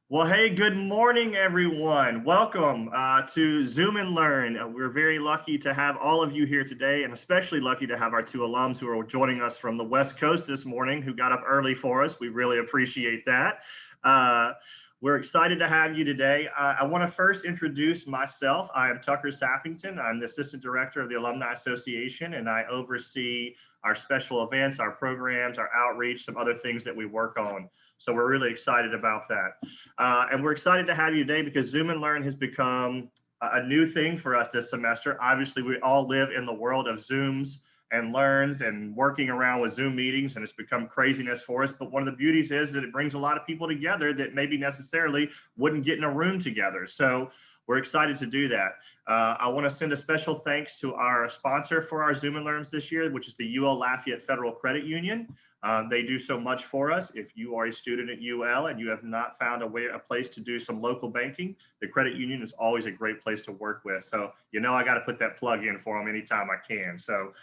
Well, hey, good morning, everyone. Welcome to Zoom and Learn. We're very lucky to have all of you here today, and especially lucky to have our two alums who are joining us from the West Coast this morning, who got up early for us. We really appreciate that. Uh, we're excited to have you today. I want to first introduce myself. I am Tucker Sappington. I'm the Assistant Director of the Alumni Association, and I oversee our special events, our programs, our outreach, some other things that we work on. So we're really excited about that. And we're excited to have you today because Zoom and Learn has become a new thing for us this semester. Obviously, we all live in the world of Zooms and Learns and working around with Zoom meetings, and it's become craziness for us. But one of the beauties is that it brings a lot of people together that maybe necessarily wouldn't get in a room together. So we're excited to do that. I want to send a special thanks to our sponsor for our Zoom and Learns this year, which is the UL Lafayette Federal Credit Union. They do so much for us. If you are a student at UL and you have not found a place to do some local banking, the credit union is always a great place to work with. So, I got to put that plug in for them anytime I can. So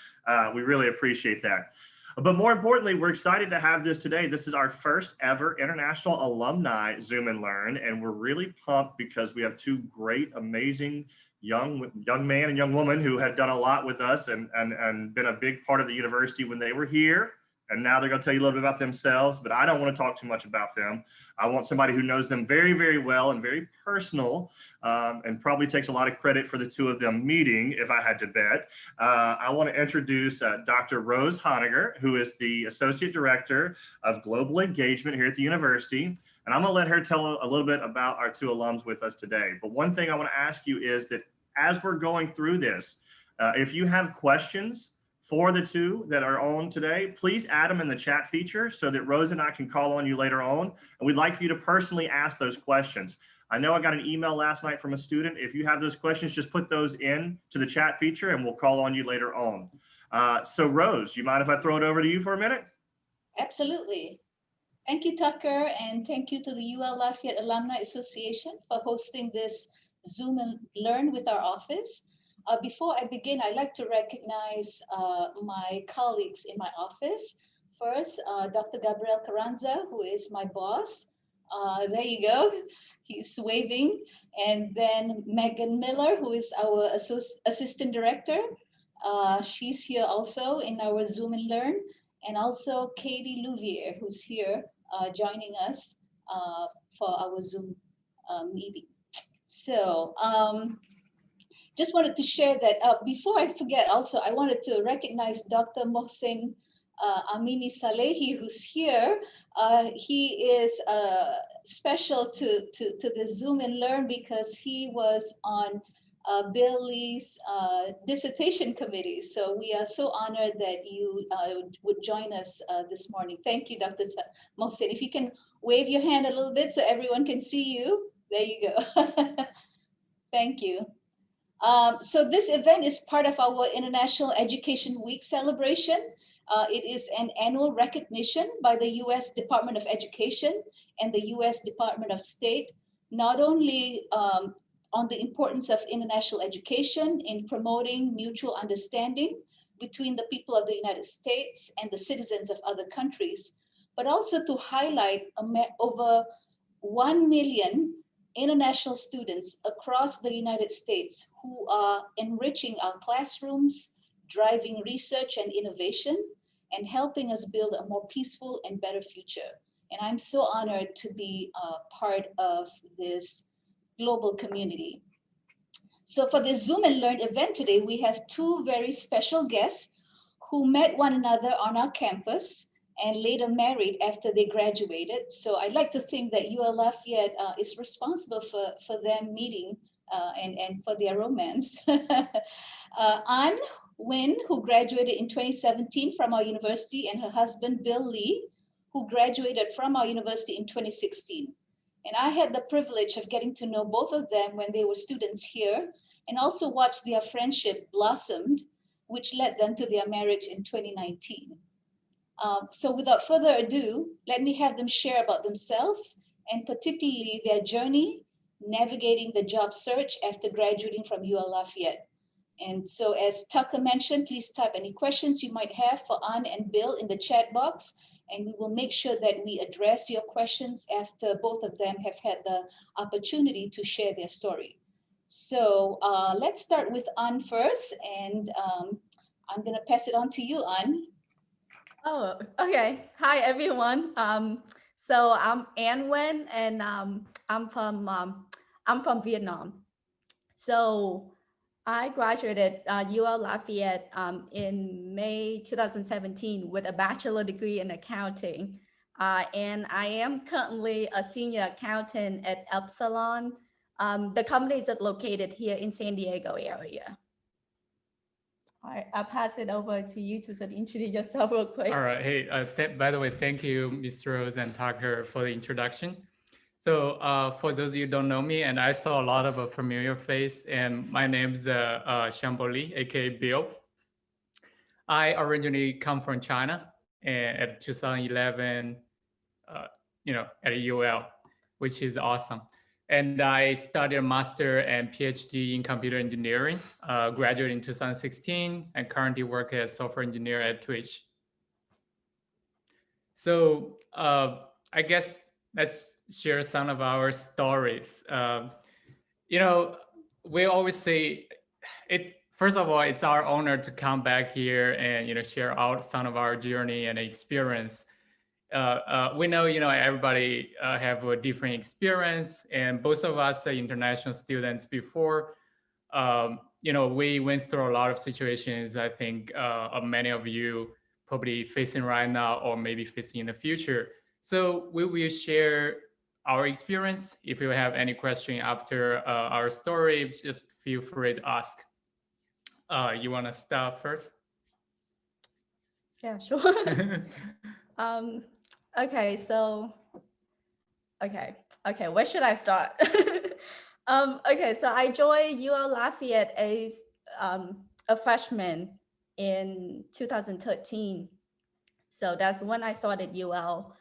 we really appreciate that. But more importantly, we're excited to have this today. This is our first ever international alumni Zoom and Learn, and we're really pumped because we have two great, amazing young man and young woman who have done a lot with us and been a big part of the university when they were here. And now they're going to tell you a little bit about themselves, but I don't want to talk too much about them. I want somebody who knows them very, very well and very personal, and probably takes a lot of credit for the two of them meeting, if I had to bet. I want to introduce Dr. Rose Honeager, who is the Associate Director of Global Engagement here at the university. And I'm going to let her tell a little bit about our two alums with us today. But one thing I want to ask you is that as we're going through this, if you have questions for the two that are on today, please add them in the chat feature so that Rose and I can call on you later on. And we'd like for you to personally ask those questions. I know I got an email last night from a student. If you have those questions, just put those in to the chat feature and we'll call on you later on. So Rose, you mind if I throw it over to you for a minute? Absolutely. Thank you, Tucker, and thank you to the UL Lafayette Alumni Association for hosting this Zoom and Learn with our office. Before I begin, I'd like to recognize my colleagues in my office. First, Dr. Gabriel Carranza, who is my boss. There you go. He's waving. And then Megan Miller, who is our assistant director. She's here also in our Zoom and Learn. And also Katie Louvier, who's here joining us for our Zoom meeting. So, just wanted to share that before I forget, also, I wanted to recognize Dr. Mohsen Amini Salehi, who's here. He is special to the Zoom and Learn because he was on Bill Lee's dissertation committee. So we are so honored that you would join us this morning. Thank you, Dr. Mohsen. If you can wave your hand a little bit so everyone can see you. There you go. Thank you. So this event is part of our International Education Week celebration. It is an annual recognition by the U.S. Department of Education and the U.S. Department of State, not only on the importance of international education in promoting mutual understanding between the people of the United States and the citizens of other countries, but also to highlight over 1 million international students across the United States who are enriching our classrooms, driving research and innovation, and helping us build a more peaceful and better future. And I'm so honored to be part of this global community. So for this Zoom and Learn event today, we have two very special guests who met one another on our campus and later married after they graduated. So I'd like to think that UL Lafayette is responsible for them meeting and for their romance. Ann Nguyen, who graduated in 2017 from our university, and her husband, Bill Lee, who graduated from our university in 2016. And I had the privilege of getting to know both of them when they were students here and also watched their friendship blossomed, which led them to their marriage in 2019. So without further ado, let me have them share about themselves and particularly their journey navigating the job search after graduating from UL Lafayette. And so as Tucker mentioned, please type any questions you might have for Ann and Bill in the chat box, and we will make sure that we address your questions after both of them have had the opportunity to share their story. So let's start with An first, and I'm going to pass it on to you, An. Oh, okay. Hi, everyone. So I'm Nguyen, and I'm from Vietnam. So I graduated UL Lafayette in May 2017 with a bachelor degree in accounting. And I am currently a senior accountant at Epsilon. The company is located here in San Diego area. All right, I'll pass it over to you to introduce yourself real quick. All right. Hey, by the way, thank you, Ms. Rose and Tucker, for the introduction. So for those of you who don't know me, and I saw a lot of a familiar face, and my name's Xiangbo Li, aka Bill. I originally come from China, and at 2011, at UL, which is awesome. And I studied a master and PhD in computer engineering, graduated in 2016, and currently work as software engineer at Twitch. So I guess let's share some of our stories. We always say it. First of all, it's our honor to come back here and share out some of our journey and experience. We know everybody have a different experience, and both of us are international students before. We went through a lot of situations. I think many of you probably facing right now or maybe facing in the future. So we will share our experience. If you have any question after our story, just feel free to ask. You want to start first? Yeah, sure. Okay, where should I start? Okay, so I joined UL Lafayette as a freshman in 2013. So that's when I started UL.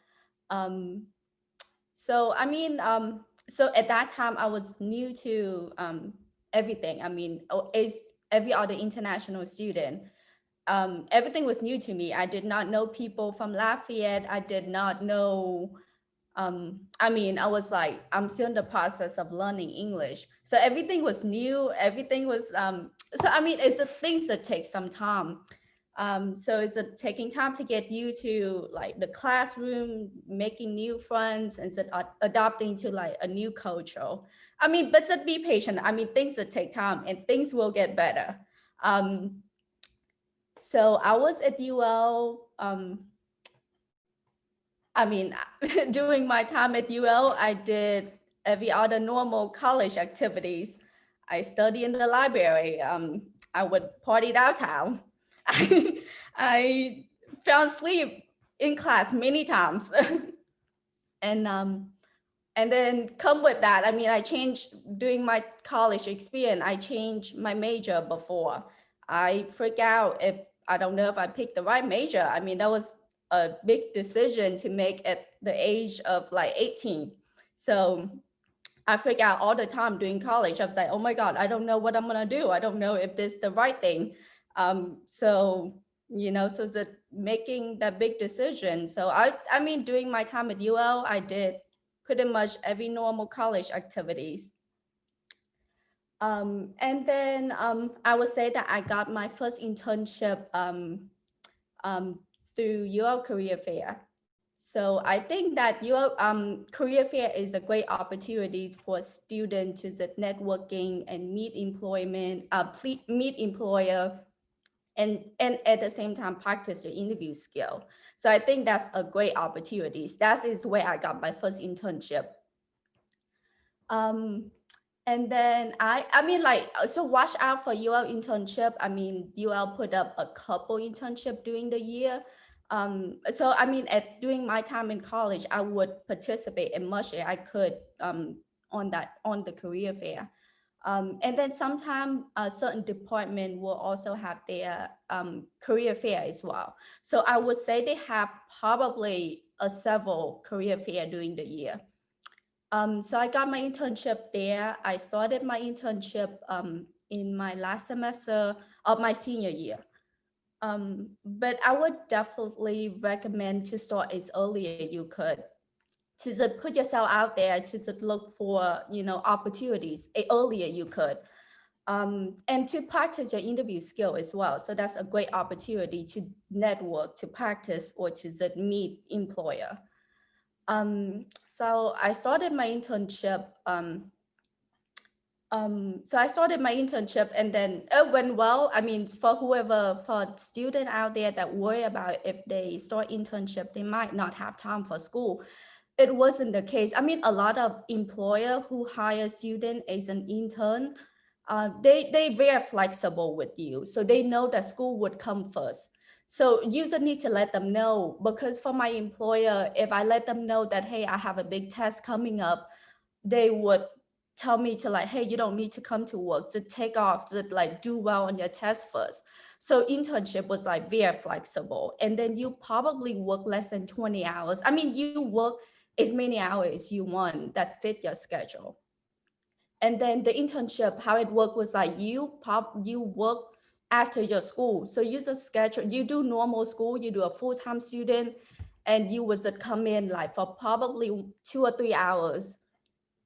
So at that time I was new to everything. As every other international student, everything was new to me. I did not know people from Lafayette. I did not know, I was like, I'm still in the process of learning English. So everything was new. Everything was, it's the things that take some time. So it's taking time to get you to like the classroom, making new friends, and adopting to like a new culture. But to be patient. Things that take time and things will get better. So I was at UL. During my time at UL, I did every other normal college activities. I studied in the library. I would party downtown. I found sleep in class many times. And then come with that, I changed during my college experience. I changed my major before. I freak out if I don't know if I picked the right major. That was a big decision to make at the age of like 18. So I freak out all the time during college. I was like, oh my God, I don't know what I'm gonna do. I don't know if this is the right thing. So making that big decision. So during my time at UL, I did pretty much every normal college activities. And then I would say that I got my first internship through UL Career Fair. So I think that UL Career Fair is a great opportunity for students to networking and meet meet employer, and at the same time practice your interview skill. So I think that's a great opportunity. That is where I got my first internship. And then so watch out for UL internship. UL put up a couple internship during the year. During my time in college, I would participate as much as I could on the career fair. And then sometimes a certain department will also have their career fair as well. So I would say they have probably several career fair during the year. So I got my internship there. I started my internship in my last semester of my senior year. But I would definitely recommend to start as early as you could, to just put yourself out there, to just look for, opportunities as early as you could. And to practice your interview skill as well. So that's a great opportunity to network, to practice, or to just meet employer. So I started my internship. And then it went well. I mean, for student out there that worry about if they start internship, they might not have time for school. It wasn't the case. I mean, a lot of employer who hire student as an intern, they very flexible with you. So they know that school would come first. So you just need to let them know, because for my employer, if I let them know that, hey, I have a big test coming up, they would tell me to like, hey, you don't need to come to work, so take off, to like do well on your test first. So internship was like very flexible. And then you probably work less than 20 hours. I mean, you work as many hours as you want that fit your schedule. And then the internship, how it worked was like you work after your school. So you just schedule, you do normal school, you do a full-time student, and you would just come in like for probably 2 or 3 hours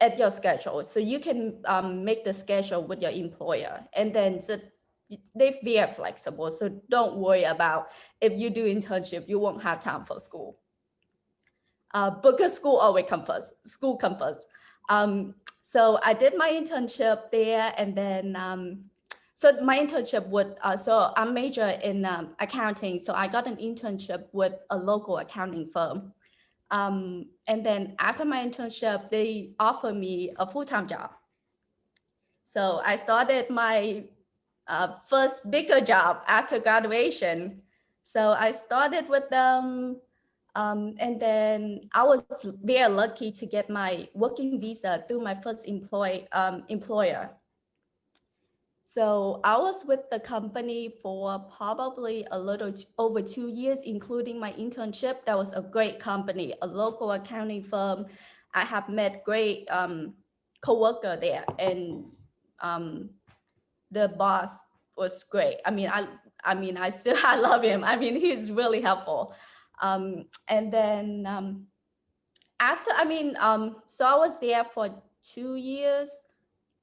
at your schedule. So you can make the schedule with your employer, and then they're very flexible. So don't worry about if you do internship, you won't have time for school. Because school always comes first. School comes first. So I did my internship there, and then so my internship would so I'm major in accounting. So I got an internship with a local accounting firm. And then after my internship, they offered me a full-time job. So I started my first bigger job after graduation. So I started with them. And then I was very lucky to get my working visa through my first employer. So I was with the company for probably a little over 2 years, including my internship. That was a great company, a local accounting firm. I have met great coworker there, and the boss was great. I mean, I still I love him. I mean, he's really helpful. And then so I was there for 2 years.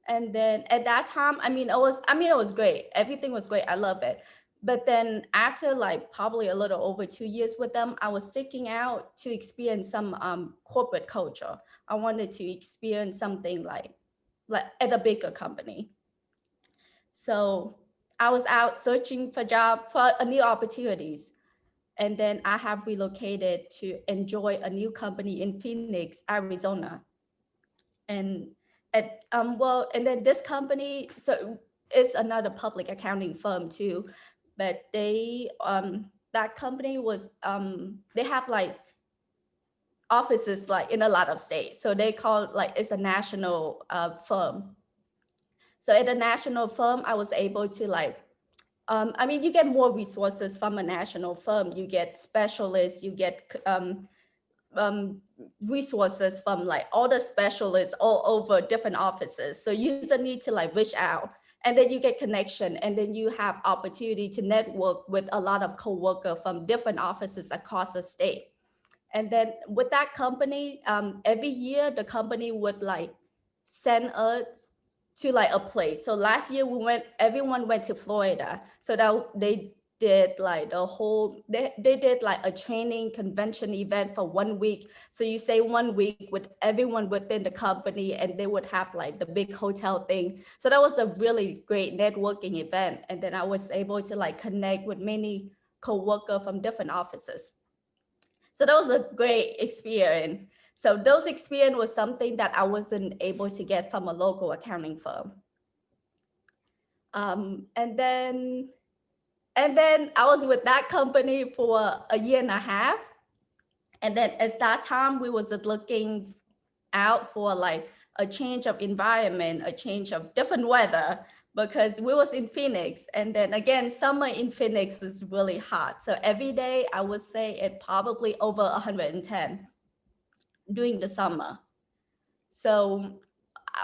And then at that time, it was great. Everything was great. I love it. But then after like probably a little over 2 years with them, I was seeking out to experience some corporate culture. I wanted to experience something like at a bigger company. So I was out searching for new opportunities. And then I have relocated to enjoy a new company in Phoenix, Arizona. And and then this company, so it's another public accounting firm too, but that company was they have like offices like in a lot of states, so they call like it's a national firm. So at a national firm, I was able to like you get more resources from a national firm. You get specialists, you get resources from like all the specialists all over different offices. So you just need to like reach out, and then you get connection, and then you have opportunity to network with a lot of coworkers from different offices across the state. And then with that company, every year the company would like send us to like a place. So last year everyone went to Florida. So that they did like they did like a training convention event for 1 week. So you say 1 week with everyone within the company, and they would have like the big hotel thing. So that was a really great networking event. And then I was able to like connect with many co-workers from different offices. So that was a great experience. So those experience was something that I wasn't able to get from a local accounting firm. And then I was with that company for a year and a half. And then at that time, we was looking out for like a change of environment, a change of different weather, because we was in Phoenix. And then again, summer in Phoenix is really hot. So every day I would say it probably over 110 during the summer. So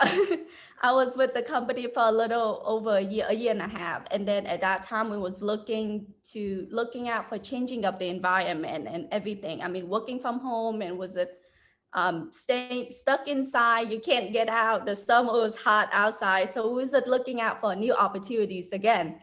I was with the company for a little over a year and a half. And then at that time, we was looking out for changing up the environment and everything. I mean, working from home, and was it staying stuck inside, you can't get out, the summer was hot outside. So we was looking out for new opportunities again.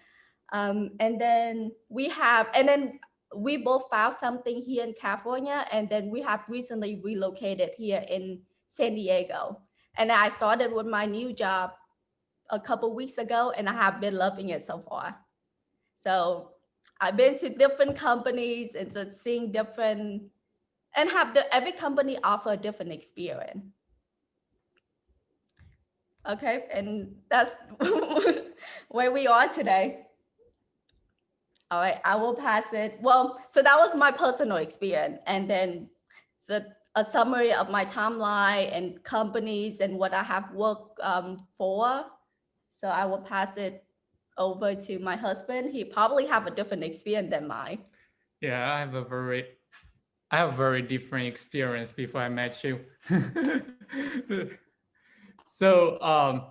And then we both found something here in California, and then we have recently relocated here in San Diego. And I started with my new job a couple weeks ago, and I have been loving it so far. So I've been to different companies and just seeing different, and every company offer a different experience. Okay, and that's where we are today. All right, I will pass it. Well, so that was my personal experience, and then a summary of my timeline and companies and what I have worked for. So I will pass it over to my husband. He probably have a different experience than mine. Yeah, I have a very different experience before I met you. So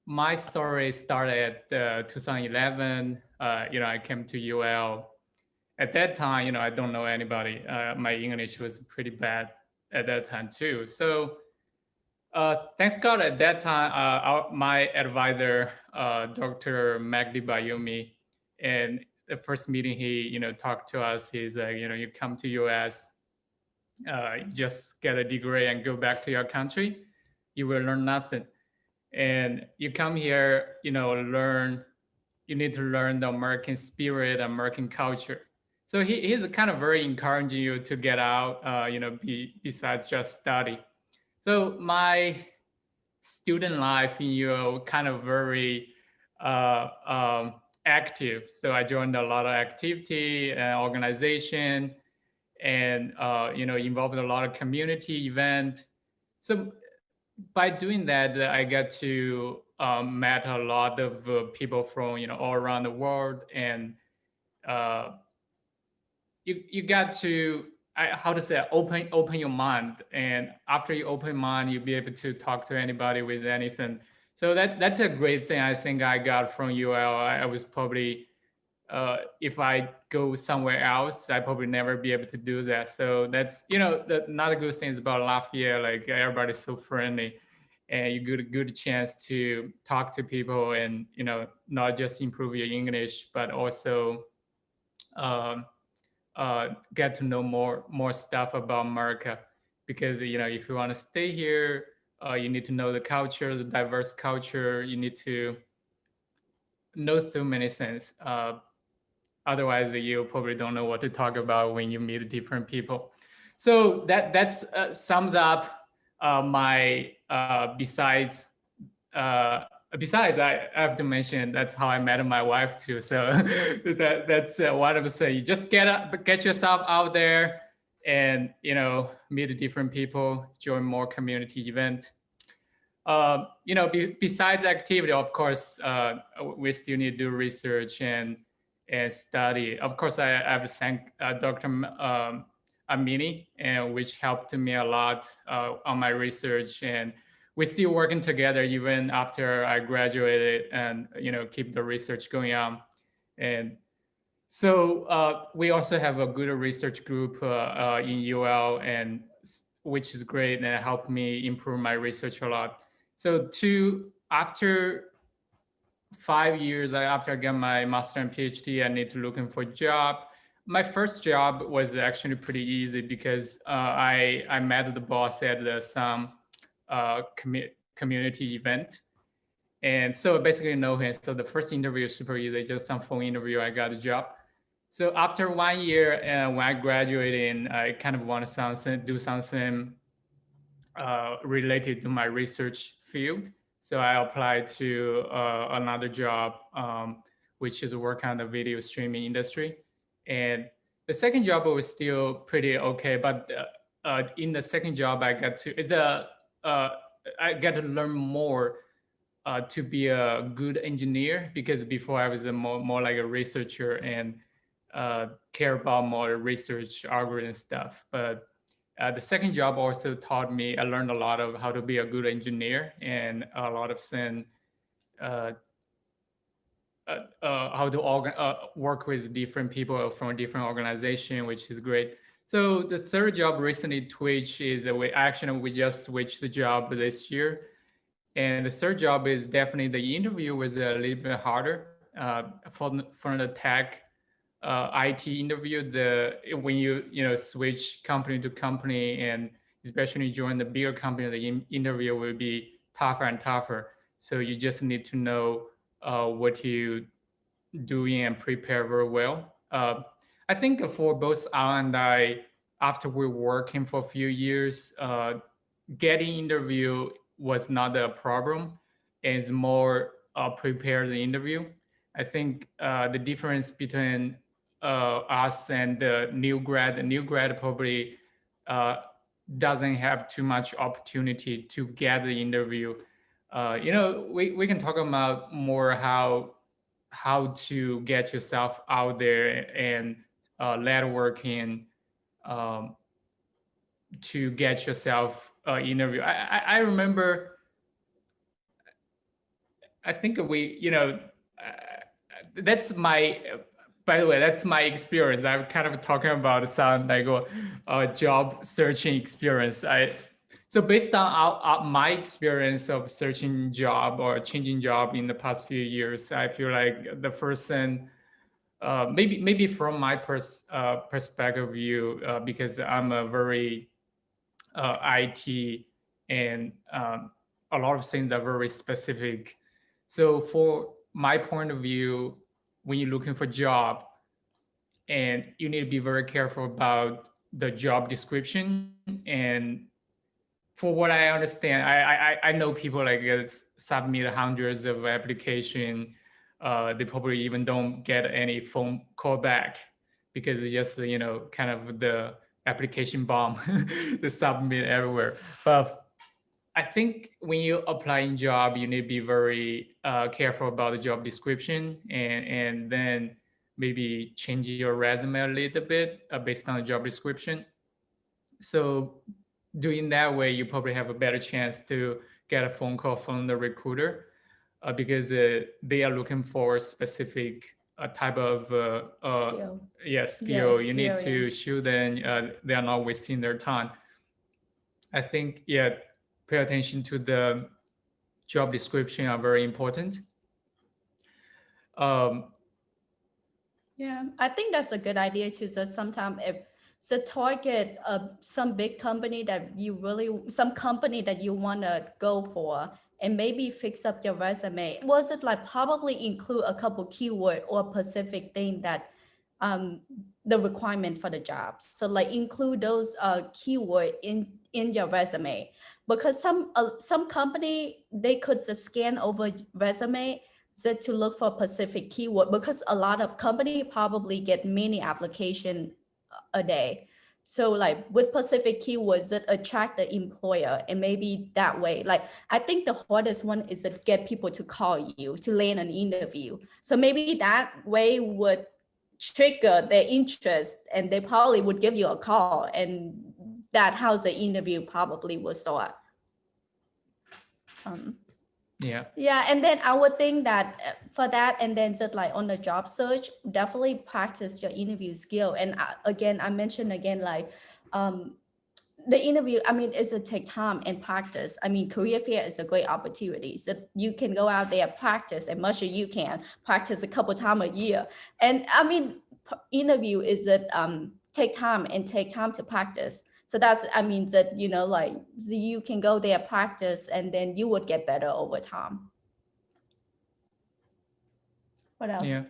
my story started at 2011. I came to UL. At that time, I don't know anybody. My English was pretty bad at that time too. So thanks God, at that time, my advisor, Dr. Magdi Bayomi, and the first meeting he, talked to us, he's like, you come to US, just get a degree and go back to your country, you will learn nothing. And you come here, you need to learn the American spirit, American culture. So he's kind of very encouraging you to get out, besides just study. So my student life in UL kind of very active. So I joined a lot of activity and organization, and involved in a lot of community event. So by doing that, I got to met a lot of people from all around the world, and you got to open your mind, and after you open mind, you'll be able to talk to anybody with anything. So that's a great thing I think I got from UL. I was probably if I go somewhere else, I probably never be able to do that. So that's another good thing about Lafayette. Like, everybody's so friendly, and you get a good chance to talk to people, and not just improve your English, but also get to know more stuff about America. Because if you want to stay here, you need to know the culture, the diverse culture. You need to know so many things. Otherwise, you probably don't know what to talk about when you meet different people. So that's sums up my besides. I have to mention that's how I met my wife too. So that's what I would say. You just get yourself out there, and meet different people, join more community event. Besides activity, of course, we still need to do research and study. Of course, I have to thank Dr. Amini, and which helped me a lot on my research, and we're still working together even after I graduated, and keep the research going on. And so we also have a good research group in UL, and which is great, and it helped me improve my research a lot. So after 5 years after I got my master and PhD, I need to looking for a job. My first job was actually pretty easy because I met the boss at some community event, and so I basically know him. So the first interview is super easy, just some phone interview. I got a job. So after 1 year, when I graduated, I kind of want to do something related to my research field. So I applied to another job, which is work on the video streaming industry. And the second job was still pretty okay, but in the second job, I got to learn more to be a good engineer, because before I was more like a researcher and care about more research algorithm stuff. But The second job also taught me, I learned a lot of how to be a good engineer and a lot of uh, how to work with different people from a different organization, which is great. So the third job recently twitch is we just switched the job this year. And the third job is definitely the interview was a little bit harder for the tech IT interview. When you switch company to company, and especially join the bigger company, the interview will be tougher and tougher. So you just need to know what you doing and prepare very well. I think for both Al and I, after we're working for a few years, getting interview was not a problem. It's more prepare the interview. I think the difference between us and the new grad probably uh, doesn't have too much opportunity to get the interview. We can talk about more how to get yourself out there and networking um, to get yourself interview. I remember, I think that's my, by the way, that's my experience. I'm kind of talking about some like job searching experience. So based on my experience of searching job or changing job in the past few years, I feel like the first thing, maybe from my perspective view, because I'm a very IT and a lot of things are very specific. So for my point of view, when you're looking for job, and you need to be very careful about the job description. And for what I understand, I know people like submit hundreds of application. They probably even don't get any phone call back because it's just kind of the application bomb they submit everywhere. But I think when you apply in job, you need to be very careful about the job description, and then maybe change your resume a little bit based on the job description. So doing that way, you probably have a better chance to get a phone call from the recruiter because they are looking for a specific type of Skill. skill. You need to Experience. show them they are not wasting their time. I think, pay attention to the job description are very important. Um, Yeah, I think that's a good idea too. So sometimes if so target some big company that some company that you want to go for, and maybe fix up your resume. Was it like probably include a couple keyword or specific thing that the requirement for the job. So like include those keyword in your resume, because some company they could just scan over resume to look for specific keyword, because a lot of company probably get many application a day. So like with specific keywords that attract the employer, and maybe that way, like I think the hardest one is to get people to call you to land an interview. So maybe that way would trigger their interest, and they probably would give you a call, and that how the interview probably will start. Yeah, and then I would think that for that, and then just like on the job search, definitely practice your interview skill. And again, I mentioned again, like the interview, I mean, it's a take time and practice. I mean, career fair is a great opportunity. So you can go out there, practice as much as you can, practice a couple times a year. And I mean, interview is take time to practice. So that's, I mean, that, like so you can go there, practice, and then you would get better over time. What else? Yeah.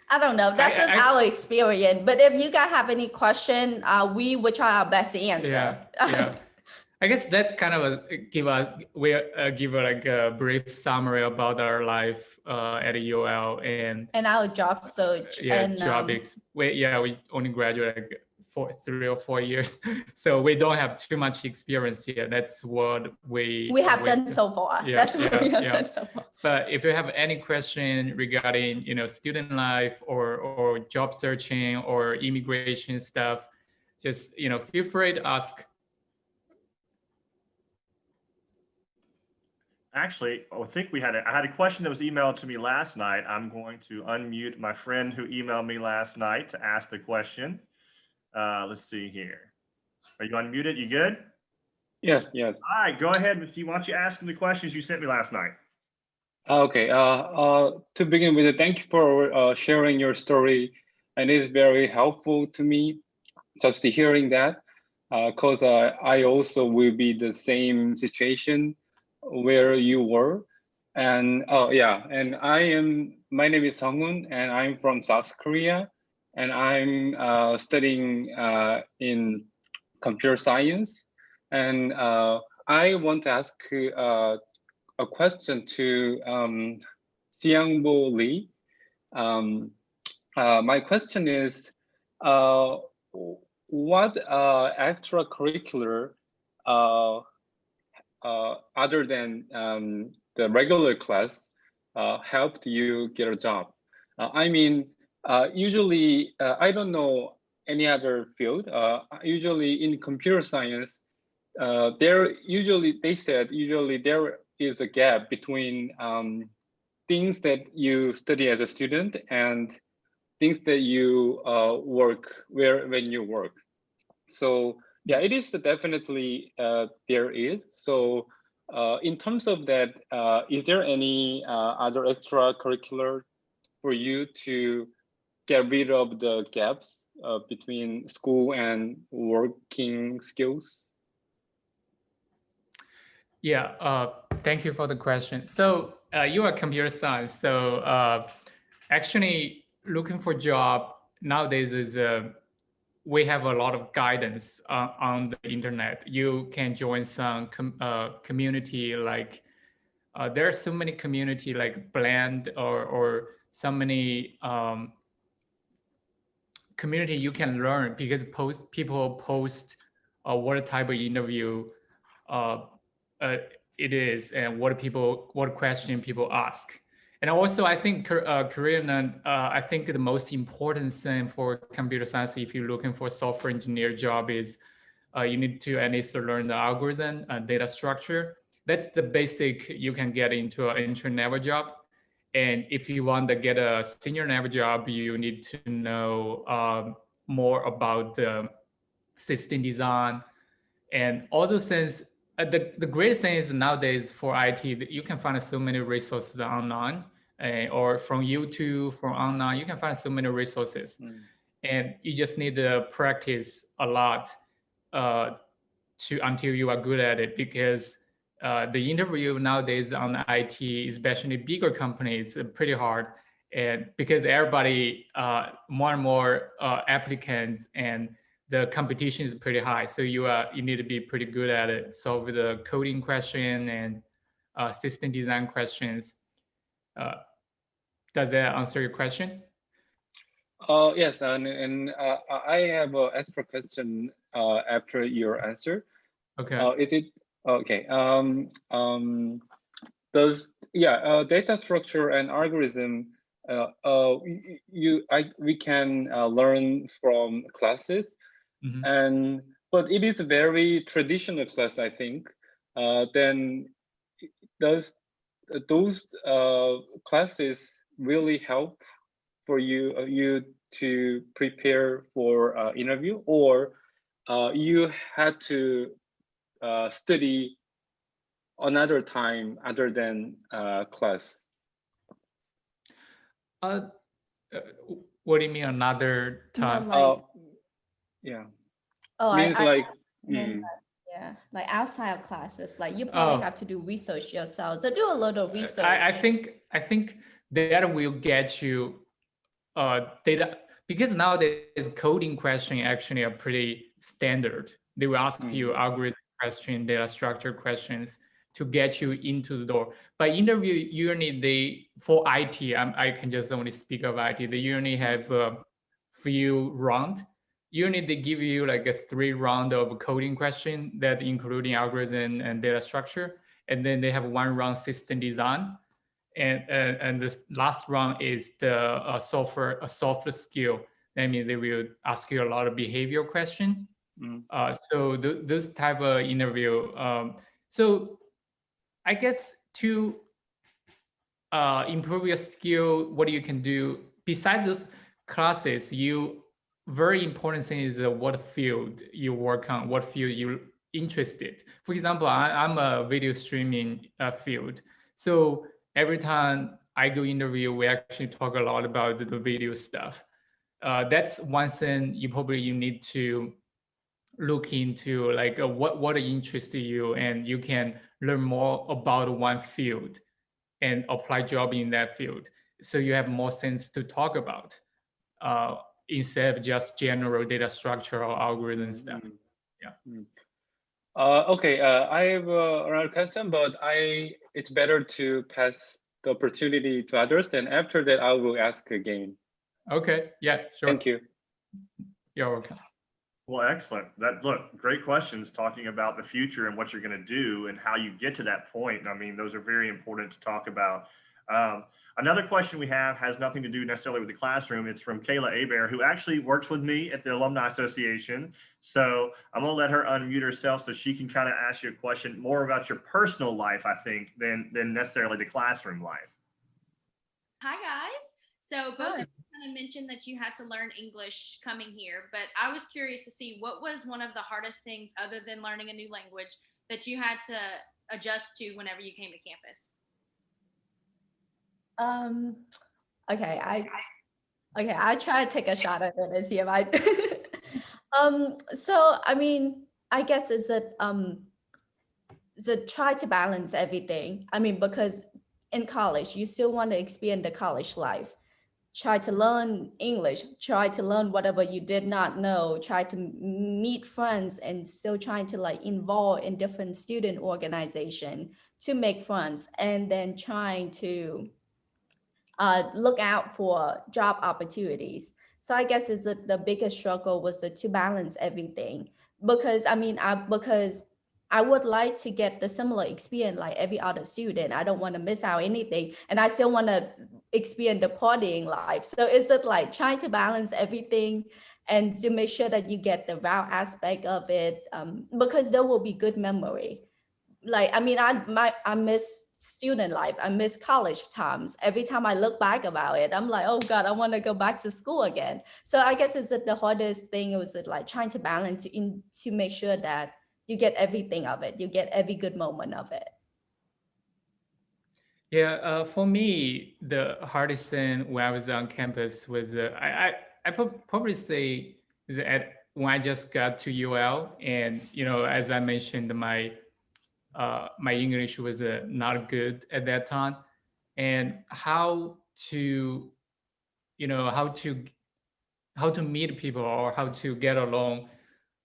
I don't know. That's just our experience. But if you guys have any question, we will try our best to answer. Yeah. I guess that's kind of give like a brief summary about our life at UL and our job search. Yeah, we only graduated 3 or 4 years. So we don't have too much experience here. That's what we have done so far. Yeah, That's what we have yeah. done so far. But if you have any question regarding, student life or job searching or immigration stuff, just, feel free to ask. Actually, I think I had a question that was emailed to me last night. I'm going to unmute my friend who emailed me last night to ask the question. Let's see here. Are you unmuted? You good? Yes. All right, go ahead, Missy. Why don't you ask him the questions you sent me last night? Okay. To begin with, thank you for sharing your story, and it is very helpful to me just hearing that, because I also will be the same situation where you were, and my name is Sungwoon, and I'm from South Korea, and I'm studying in computer science, and I want to ask a question to Xiangbo Lee. My question is, what extracurricular other than the regular class helped you get a job? Usually, I don't know any other field. Usually in computer science, they said there is a gap between things that you study as a student and things that you work when you work. So yeah, it is definitely there is. So in terms of that, is there any other extracurricular for you to get rid of the gaps between school and working skills? Yeah, thank you for the question. So you are computer science. So actually looking for job nowadays is we have a lot of guidance on the internet. You can join some community, like there are so many community like Blend or so many community you can learn, because people post what type of interview it is and what question people ask. And also, I think Korean, I think the most important thing for computer science, if you're looking for software engineer job, is you need to at least learn the algorithm and data structure. That's the basic you can get into an entry-level job. And if you want to get a senior level job, you need to know more about the system design and all those things. The greatest thing is nowadays for IT that you can find so many resources online, or from YouTube, from online, you can find so many resources. And you just need to practice a lot until you are good at it, because the interview nowadays on IT, especially bigger companies, is pretty hard. And because everybody, more and more applicants, and the competition is pretty high. So you need to be pretty good at it. Solve the coding question and system design questions. Does that answer your question? Yes, and I have an extra question after your answer. Okay. Is it okay? Data structure and algorithm we can learn from classes, but it is a very traditional class, I think. Then does those classes really help for you to prepare for interview, or you had to study another time other than class? What do you mean another time? Yeah. Means like outside of classes, like you probably have to do research yourself. So do a little research. I think that will get you data, because nowadays coding questions actually are pretty standard. They will ask you algorithm question, data structure questions to get you into the door. But interview, usually for IT, I can just only speak of IT, they usually have a few rounds. you need to give you like a 3 round of coding question that including algorithm and data structure. And then they have 1 round system design. And this last round is the software skill. That means they will ask you a lot of behavioral question. So this type of interview. So I guess to improve your skill, what you can do besides those classes, very important thing is what field you work on, what field you're interested. For example, I'm a video streaming field. So every time I go interview, we actually talk a lot about the video stuff. That's one thing you need to look into, like what interests you, and you can learn more about one field and apply job in that field. So you have more things to talk about instead of just general data structure or algorithm stuff. Yeah. Okay, I have another question, but it's better to pass the opportunity to others, and after that I will ask again. Okay, yeah, sure. Thank you. You're welcome. Well, excellent. Look, great questions talking about the future and what you're going to do and how you get to that point. I mean, those are very important to talk about. Another question we have has nothing to do necessarily with the classroom. It's from Kayla Abear, who actually works with me at the Alumni Association. So I'm going to let her unmute herself so she can kind of ask you a question more about your personal life, I think, than necessarily the classroom life. Hi, guys. So both of you kind of mentioned that you had to learn English coming here, but I was curious to see what was one of the hardest things other than learning a new language that you had to adjust to whenever you came to campus? Okay, I try to take a shot at it and see if I so I mean, I guess it's a try to balance everything. I mean, because in college you still want to experience the college life, try to learn English, try to learn whatever you did not know, try to meet friends, and still trying to like involve in different student organization to make friends, and then trying to look out for job opportunities. So I guess the biggest struggle was to balance everything, because I would like to get the similar experience like every other student. I don't want to miss out anything, and I still want to experience the partying life. So it's just like trying to balance everything and to make sure that you get the route aspect of it, because there will be good memory. Like, I mean, I miss student life. I miss college times. Every time I look back about it, I'm like, oh God, I want to go back to school again. So I guess it's the hardest thing. It was like trying to balance to make sure that you get everything of it. You get every good moment of it. Yeah, for me, the hardest thing when I was on campus was I probably say is when I just got to UL, and as I mentioned, my English was not good at that time, and how to meet people or how to get along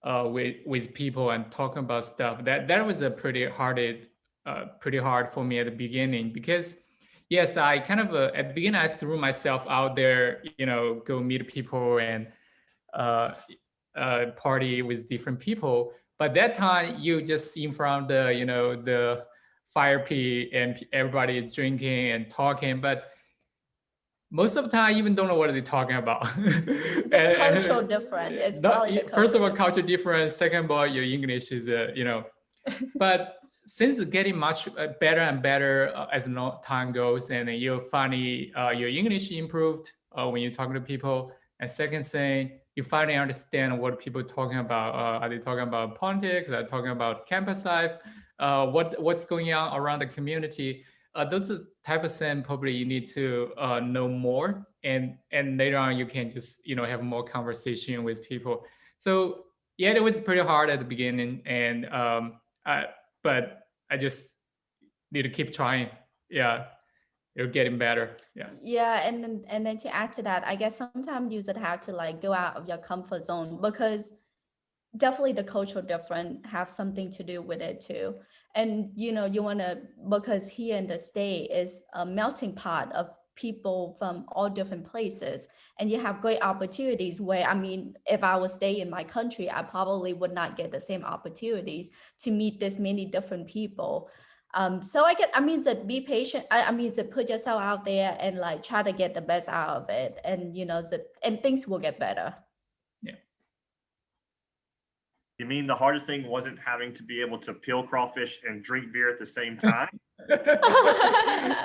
with people and talking about stuff. That was a pretty hard for me at the beginning, because yes, I kind of at the beginning I threw myself out there, go meet people and party with different people. But that time you just in front of the fire pit and everybody is drinking and talking, but most of the time I even don't know what they're talking about. The cultural difference is probably first of all, culture difference. Second of all, your English is but since it's getting much better and better as time goes, and you finally your English improved when you're talking to people. And second thing, you finally understand what people are talking about. Are they talking about politics? Are they talking about campus life? What's going on around the community? Those are type of thing probably you need to know more, and later on you can just have more conversation with people. So yeah, it was pretty hard at the beginning, and but I just need to keep trying. Yeah, you're getting better. Yeah, and then to add to that, I guess sometimes you should have to like go out of your comfort zone, because definitely the cultural difference have something to do with it too. And you want to, because here in the state is a melting pot of people from all different places, and you have great opportunities where, I mean, if I would stay in my country, I probably would not get the same opportunities to meet this many different people. So I guess, I mean, to be patient, I mean, to put yourself out there and like try to get the best out of it, and and things will get better. Yeah. You mean the hardest thing wasn't having to be able to peel crawfish and drink beer at the same time?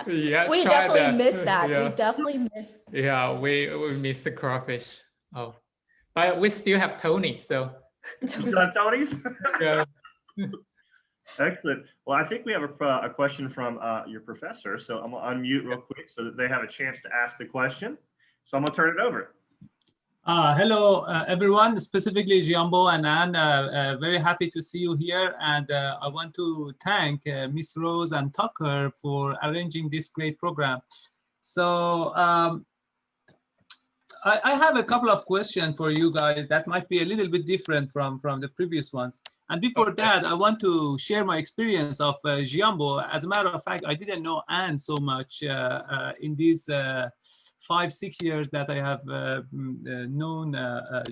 Yeah, We try definitely that. miss that. Yeah. We definitely miss. Yeah, we miss the crawfish. Oh, but we still have Tony, so You still have Tony's? yeah. Excellent. Well, I think we have a question from your professor. So I'm gonna unmute real quick so that they have a chance to ask the question. So I'm gonna turn it over. Hello, everyone, specifically Xiangbo and Anne. Very happy to see you here. And I want to thank Miss Rose and Tucker for arranging this great program. So I have a couple of questions for you guys that might be a little bit different from the previous ones. And before that, I want to share my experience of Xiangbo. As a matter of fact, I didn't know Anne so much in these 5-6 years that I have known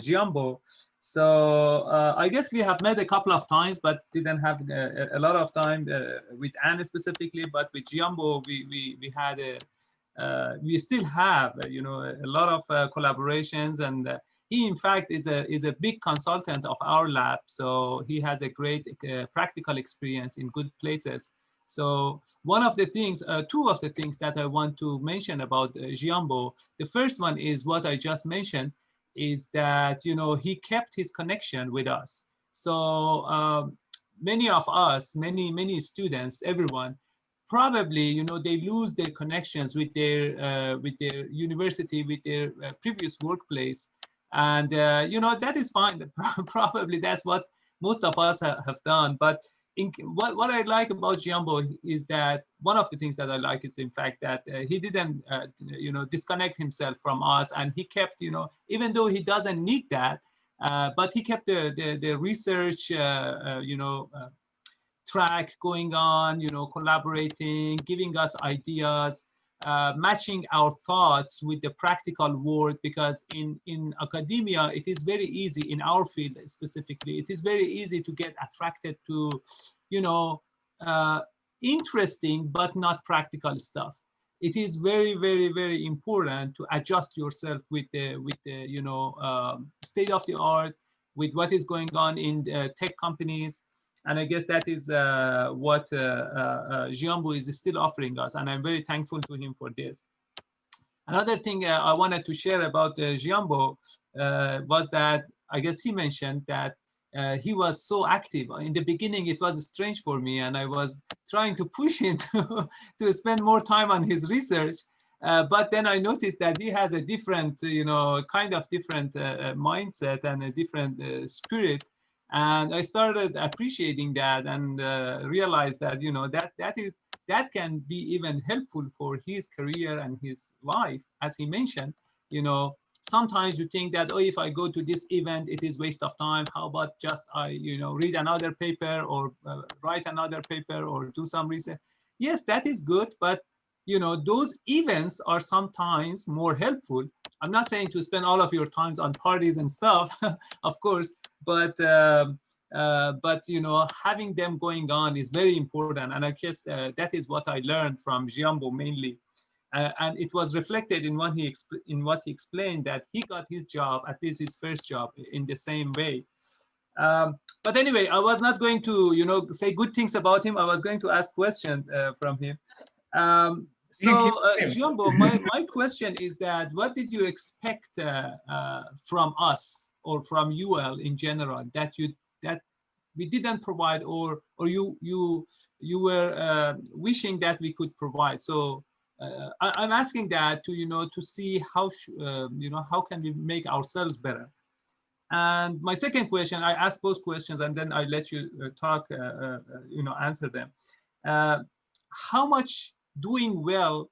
Xiangbo. So I guess we have met a couple of times, but didn't have a lot of time with Anne specifically. But with Xiangbo, we had we still have a lot of collaborations, and he in fact is a big consultant of our lab. So he has a great practical experience in good places. So one of the things, two of the things that I want to mention about Xiangbo, the first one is what I just mentioned, is that he kept his connection with us. So many of us, many students, everyone, probably they lose their connections with their university, with their previous workplace, and that is fine. Probably that's what most of us have done, but. What I like about Xiangbo is that one of the things that I like is in fact that he didn't disconnect himself from us, and he kept even though he doesn't need that, but he kept the research track going on, collaborating, giving us ideas, matching our thoughts with the practical world, because in academia, it is very easy, in our field specifically, it is very easy to get attracted to, interesting but not practical stuff. It is very, very, very important to adjust yourself with the state of the art, with what is going on in tech companies. And I guess that is what Xiangbo is still offering us, and I'm very thankful to him for this. Another thing I wanted to share about Xiangbo was that I guess he mentioned that he was so active. In the beginning, it was strange for me, and I was trying to push him to spend more time on his research. But then I noticed that he has a different, kind of different mindset and a different spirit. And I started appreciating that, and realized that that can be even helpful for his career and his life. As he mentioned, sometimes you think that, oh, if I go to this event, it is waste of time. How about just I read another paper, or write another paper, or do some research? Yes, that is good, but those events are sometimes more helpful. I'm not saying to spend all of your times on parties and stuff, of course, but having them going on is very important. And I guess that is what I learned from Xiangbo mainly. And it was reflected in what he explained, that he got his job, at least his first job, in the same way. But anyway, I was not going to say good things about him. I was going to ask questions from him. Xiangbo, my question is that what did you expect from us, or from UL in general, that we didn't provide, or you were wishing that we could provide? So I'm asking that to see how how can we make ourselves better. And my second question, I ask both questions and then I let you talk, answer them. How much doing well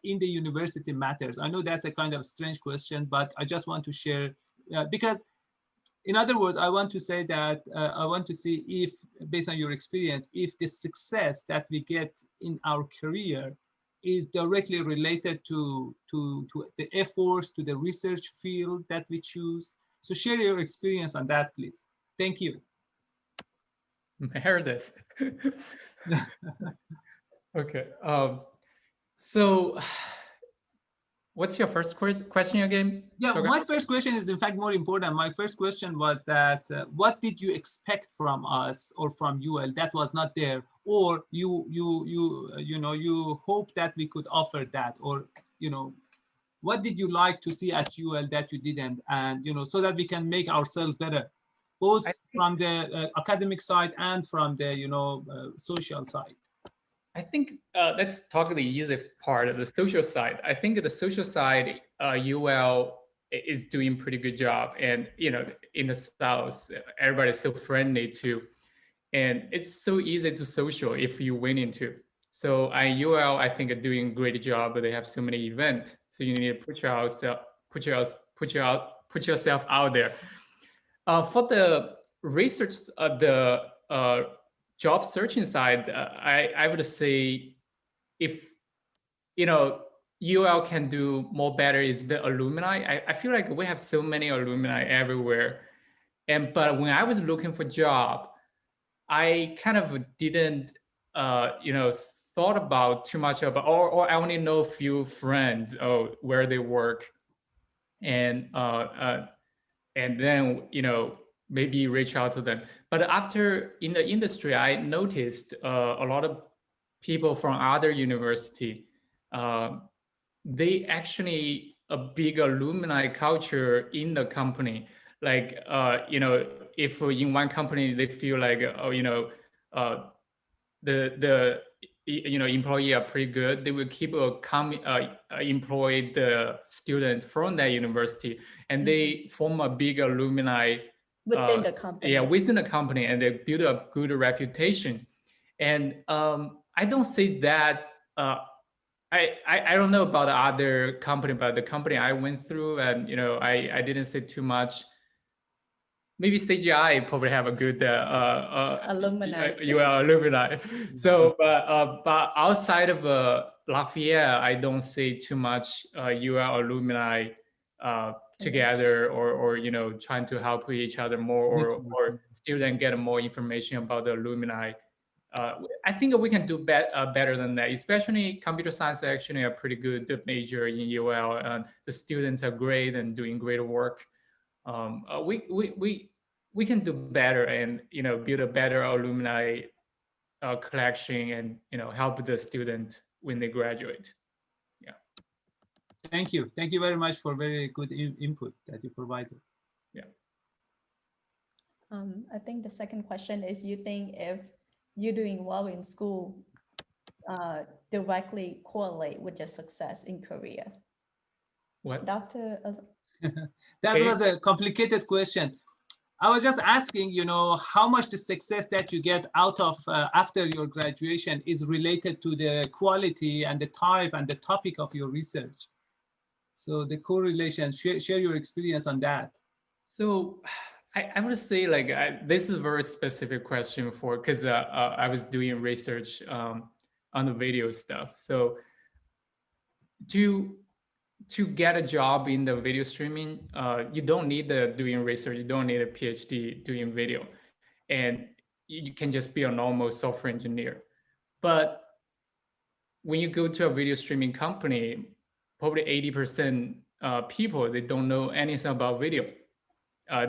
in the university matters? I know that's a kind of strange question, but I just want to share, because in other words, I want to say that I want to see if, based on your experience, if the success that we get in our career is directly related to the efforts, to the research field that we choose. So share your experience on that, please. Thank you. Meredith. Okay. So what's your first question again? Yeah, Toga? my first question is in fact more important. My first question was that what did you expect from us or from UL that was not there, or you hope that we could offer that, or what did you like to see at UL that you didn't, and so that we can make ourselves better, both from the academic side and from the social side. I think let's talk the easy part of the social side. I think the social side, UL is doing pretty good job, and in the South, everybody's so friendly too, and it's so easy to social if you went into. So UL, I think, are doing a great job. But they have so many events, so you need to put yourself out there. For the research of the job searching side, I would say if UL can do more better is the alumni. I feel like we have so many alumni everywhere, but when I was looking for job, I kind of didn't thought about too much about, or I only know a few friends where they work, and then maybe reach out to them. But after in the industry, I noticed a lot of people from other university, they actually a big alumni culture in the company. Like if in one company they feel like the employee are pretty good, they will keep employ the students from that university, and they form a big alumni within the company. Yeah, within the company, and they build a good reputation. And I don't say that. I don't know about the other company, but the company I went through, and I didn't say too much. Maybe CGI probably have a good alumni. alumni. So, but outside of Lafayette, I don't see too much UL alumni together, or trying to help each other more, or students get more information about the alumni. I think we can do better than that. Especially computer science actually a pretty good major in UL, and the students are great and doing great work. We can do better, and build a better alumni collection, and help the student when they graduate. Yeah. Thank you very much for very good input that you provided. Yeah. I think the second question is, you think if you're doing well in school directly correlate with your success in career? What? Dr. That was a complicated question. I was just asking, how much the success that you get out of after your graduation is related to the quality and the type and the topic of your research. So the correlation, share your experience on that. So I would say, like, this is a very specific question because I was doing research on the video stuff. So to get a job in the video streaming, you don't need doing research. You don't need a PhD doing video, and you can just be a normal software engineer. But when you go to a video streaming company, probably 80% people, they don't know anything about video,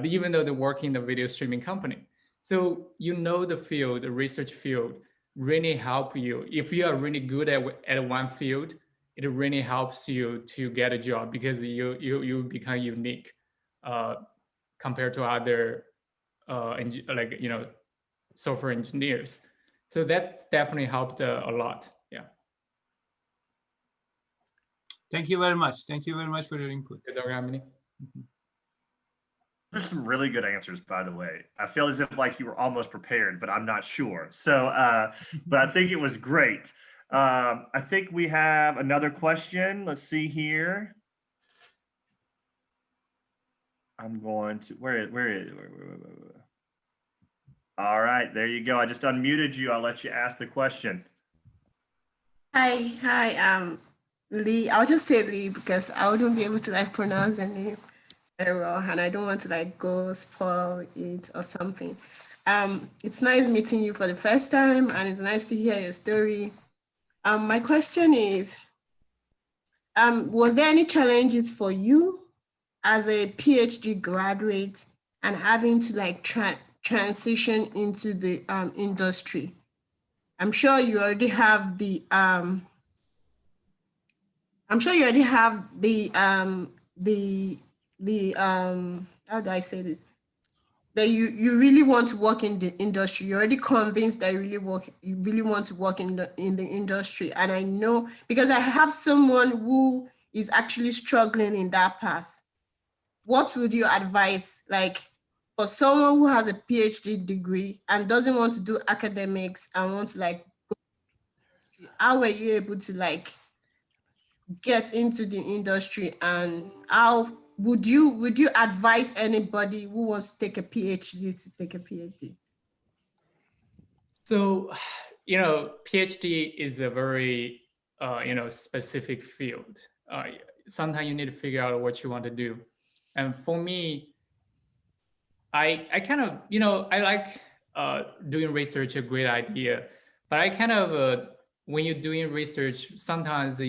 even though they work in the video streaming company. So the field, the research field, really help you. If you are really good at one field, it really helps you to get a job, because you become unique compared to other software engineers. So that definitely helped a lot. Yeah. Thank you very much. Thank you very much for your input. There's some really good answers, by the way. I feel as if like you were almost prepared, but I'm not sure. So, but I think it was great. I think we have another question. Let's see here. I'm going to, where is it? All right, there you go. I just unmuted you. I'll let you ask the question. Hi, Lee. I'll just say Lee because I wouldn't be able to like pronounce the name very well, and I don't want to like go spoil it or something. It's nice meeting you for the first time, and it's nice to hear your story. My question is, was there any challenges for you as a PhD graduate and having to like transition into the industry? I'm sure you already have the how do I say this? That you really want to work in the industry. You're already convinced that you really want to work in the industry. And I know because I have someone who is actually struggling in that path. What would you advise like for someone who has a PhD degree and doesn't want to do academics and want to like go to the industry? How were you able to like get into the industry, and how would you advise anybody who wants to take a PhD to take a PhD? So, PhD is a very, specific field. Sometimes you need to figure out what you want to do. And for me, I kind of, I like doing research, a great idea, but I kind of, when you're doing research, sometimes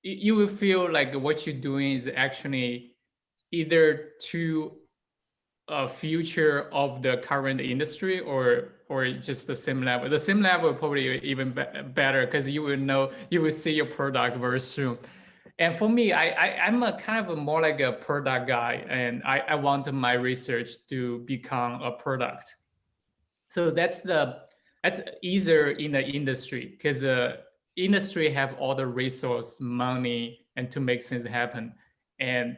you will feel like what you're doing is actually either too future of the current industry or just the same level. The same level probably even better because you will see your product very soon. And for me, I'm a kind of a more like a product guy, and I want my research to become a product. So that's easier in the industry because the industry have all the resource, money, and to make things happen. And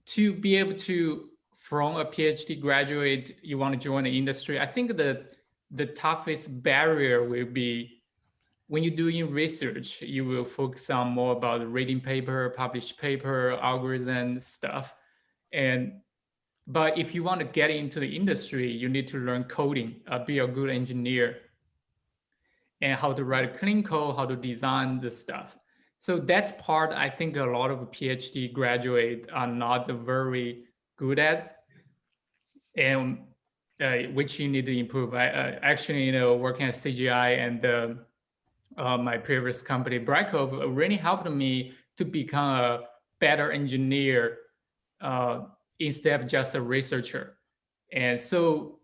to be able to, from a PhD graduate, you want to join the industry, I think the toughest barrier will be when you're doing research, you will focus on more about reading paper, published paper, algorithm stuff. But if you want to get into the industry, you need to learn coding, be a good engineer, and how to write clean code, how to design the stuff. So that's part I think a lot of PhD graduates are not very good at, and which you need to improve. I actually, working at CGI and my previous company, Brightcove, really helped me to become a better engineer instead of just a researcher. And so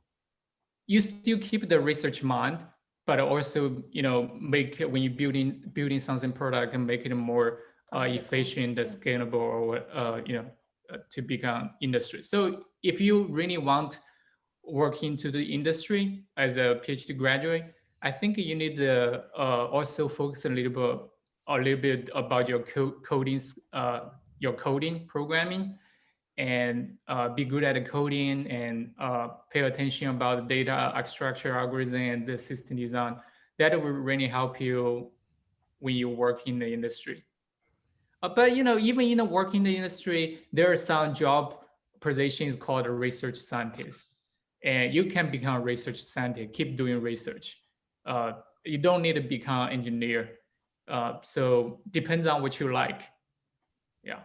you still keep the research mind, but also, make when you're building something product and make it more efficient, scalable, or to become industry. So if you really want work into the industry as a PhD graduate, I think you need to also focus a little bit about your coding programming, and be good at the coding, and pay attention about the data structure algorithm and the system design. That will really help you when you work in the industry. But even work in the industry, there are some job positions called a research scientist, and you can become a research scientist. Keep doing research. You don't need to become an engineer. So depends on what you like. Yeah.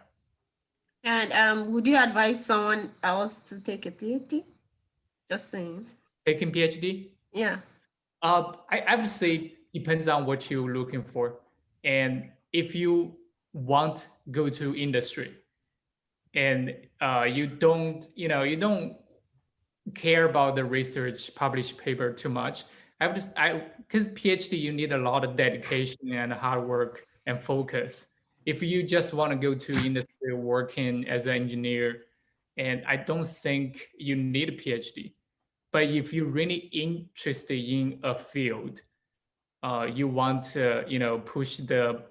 And would you advise someone else to take a PhD? Just saying. Taking PhD? Yeah. I would say depends on what you're looking for, and if you want go to industry, and you don't care about the research published paper too much. Because PhD you need a lot of dedication and hard work and focus. If you just want to go to industry working as an engineer, and I don't think you need a PhD. But if you're really interested in a field, you want to push the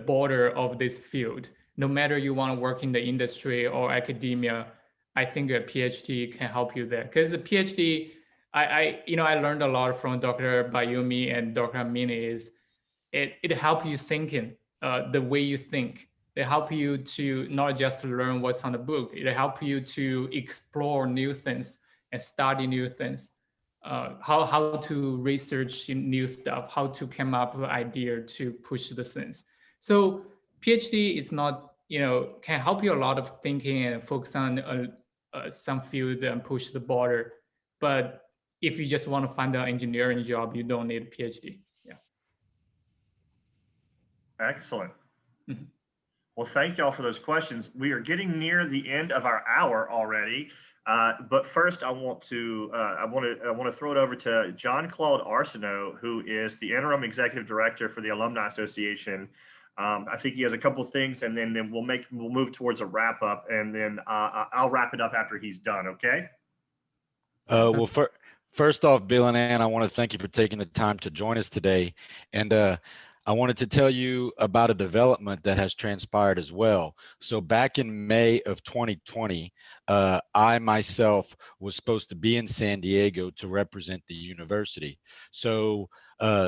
border of this field. No matter you want to work in the industry or academia, I think a PhD can help you there. Because the PhD, I learned a lot from Dr. Bayumi and Dr. Amini is it helps you thinking, the way you think. It helps you to not just learn what's on the book. It helps you to explore new things and study new things. how to research new stuff, how to come up with idea to push the things. So PhD is not, can help you a lot of thinking and focus on some field and push the border. But if you just want to find an engineering job, you don't need a PhD. Yeah. Excellent. Mhm. Well, thank y'all for those questions. We are getting near the end of our hour already. But first, I want to throw it over to John Claude Arsenault, who is the interim executive director for the Alumni Association. I think he has a couple of things, and then we'll move towards a wrap up, and then I'll wrap it up after he's done. Okay. Well, first off, Bill and Ann, I want to thank you for taking the time to join us today. And I wanted to tell you about a development that has transpired as well. So back in May of 2020, I myself was supposed to be in San Diego to represent the university. So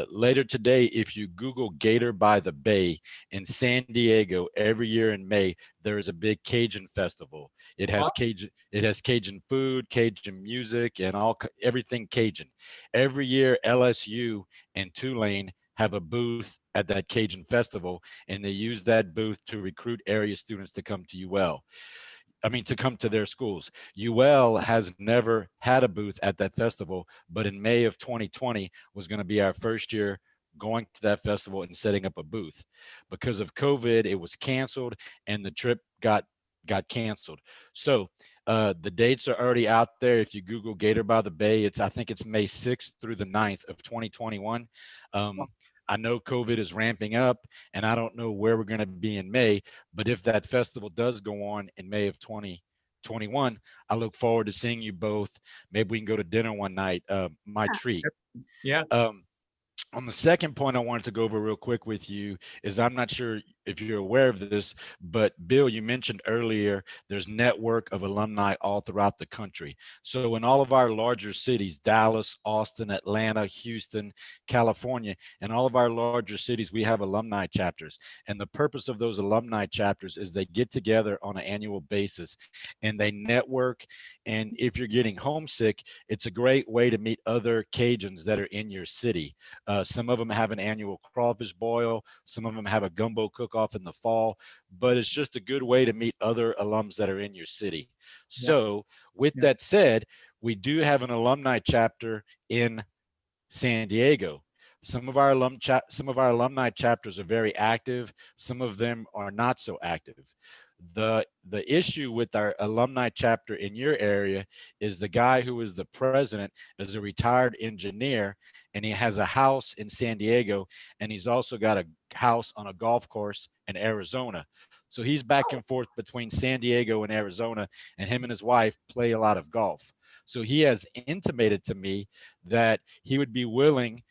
later today, if you Google Gator by the Bay in San Diego, every year in May, there is a big Cajun festival. It has Cajun food, Cajun music, and everything Cajun. Every year, LSU and Tulane have a booth at that Cajun festival, and they use that booth to recruit area students to come to UL. To come to their schools. UL has never had a booth at that festival, but in May of 2020 was going to be our first year going to that festival and setting up a booth. Because of COVID, it was canceled and the trip got canceled. So the dates are already out there. If you Google Gator by the Bay, I think it's May 6th through the 9th of 2021. I know COVID is ramping up, and I don't know where we're going to be in May, but if that festival does go on in May of 2021, I look forward to seeing you both. Maybe we can go to dinner one night. My treat. Yeah. On the second point I wanted to go over real quick with you is, I'm not sure if you're aware of this, but Bill, you mentioned earlier, there's network of alumni all throughout the country. So in all of our larger cities, Dallas, Austin, Atlanta, Houston, California, and all of our larger cities, we have alumni chapters. And the purpose of those alumni chapters is they get together on an annual basis and they network. And if you're getting homesick, it's a great way to meet other Cajuns that are in your city. Some of them have an annual crawfish boil. Some of them have a gumbo cook-off in the fall, but it's just a good way to meet other alums that are in your city. So with that said, we do have an alumni chapter in San Diego. Some of our alumni chapters are very active. Some of them are not so active. The issue with our alumni chapter in your area is the guy who is the president is a retired engineer, and he has a house in San Diego, and he's also got a house on a golf course in Arizona. So he's back and forth between San Diego and Arizona, and him and his wife play a lot of golf. So he has intimated to me that he would be willing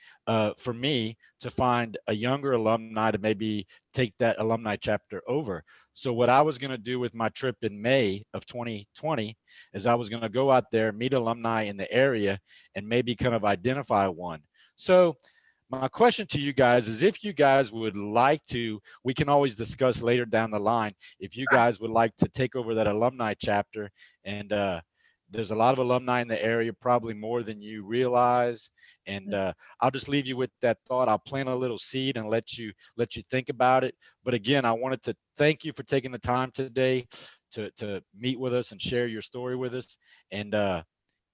for me to find a younger alumni to maybe take that alumni chapter over. So what I was going to do with my trip in May of 2020 is I was going to go out there, meet alumni in the area, and maybe kind of identify one. So my question to you guys is, if you guys would like to, we can always discuss later down the line, if you guys would like to take over that alumni chapter. And there's a lot of alumni in the area, probably more than you realize. And I'll just leave you with that thought. I'll plant a little seed and let you think about it. But again, I wanted to thank you for taking the time today to meet with us and share your story with us. And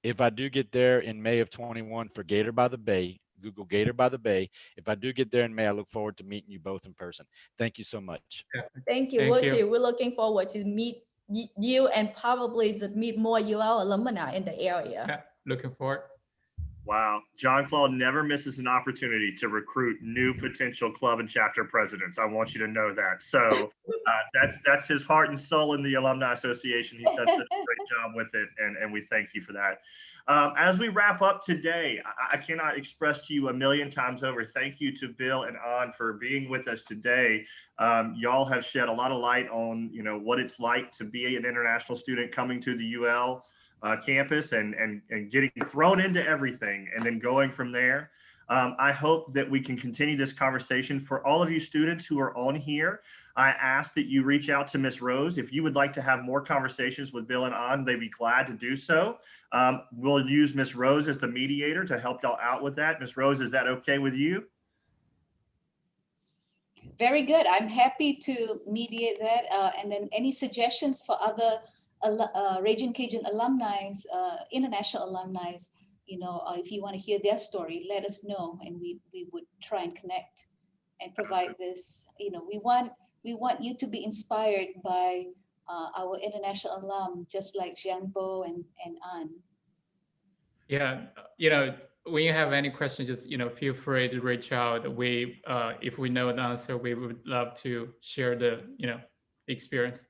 if I do get there in May of 21 for Gator by the Bay, Google Gator by the Bay. If I do get there in May, I look forward to meeting you both in person. Thank you so much. Thank you. We'll see. We're looking forward to meet you and probably to meet more UL alumni in the area. Yeah, looking forward. Wow. John Claude never misses an opportunity to recruit new potential club and chapter presidents. I want you to know that. So that's his heart and soul in the Alumni Association. He's done such a great job with it, and we thank you for that. As we wrap up today, I cannot express to you a million times over, thank you to Bill and An for being with us today. Y'all have shed a lot of light on, what it's like to be an international student coming to the UL campus and getting thrown into everything and then going from there. I hope that we can continue this conversation. For all of you students who are on here, I ask that you reach out to Miss Rose. If you would like to have more conversations with Bill and An, they'd be glad to do so. We'll use Miss Rose as the mediator to help y'all out with that. Miss Rose, is that okay with you? Very good. I'm happy to mediate that. And then any suggestions for other Raging Cajun alumni, international alumni, if you want to hear their story, let us know, and we would try and connect and provide this. We want you to be inspired by our international alum, just like Xiangbo and An. Yeah, when you have any questions, just feel free to reach out. We if we know the answer, we would love to share the experience.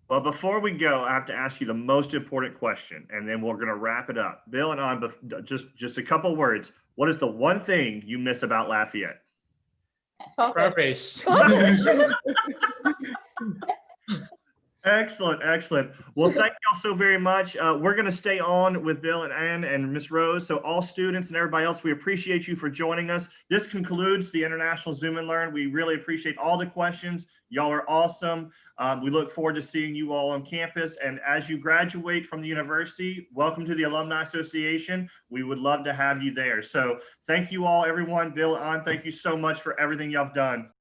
Well, before we go, I have to ask you the most important question, and then we're going to wrap it up. Bill and An, just a couple words. What is the one thing you miss about Lafayette? Perfect. Excellent, excellent. Well, thank y'all so very much. We're going to stay on with Bill and Ann and Miss Rose. So all students and everybody else, we appreciate you for joining us. This concludes the International Zoom and Learn. We really appreciate all the questions. Y'all are awesome. We look forward to seeing you all on campus. And as you graduate from the university, welcome to the Alumni Association. We would love to have you there. So thank you all, everyone. Bill and Ann, thank you so much for everything y'all have done.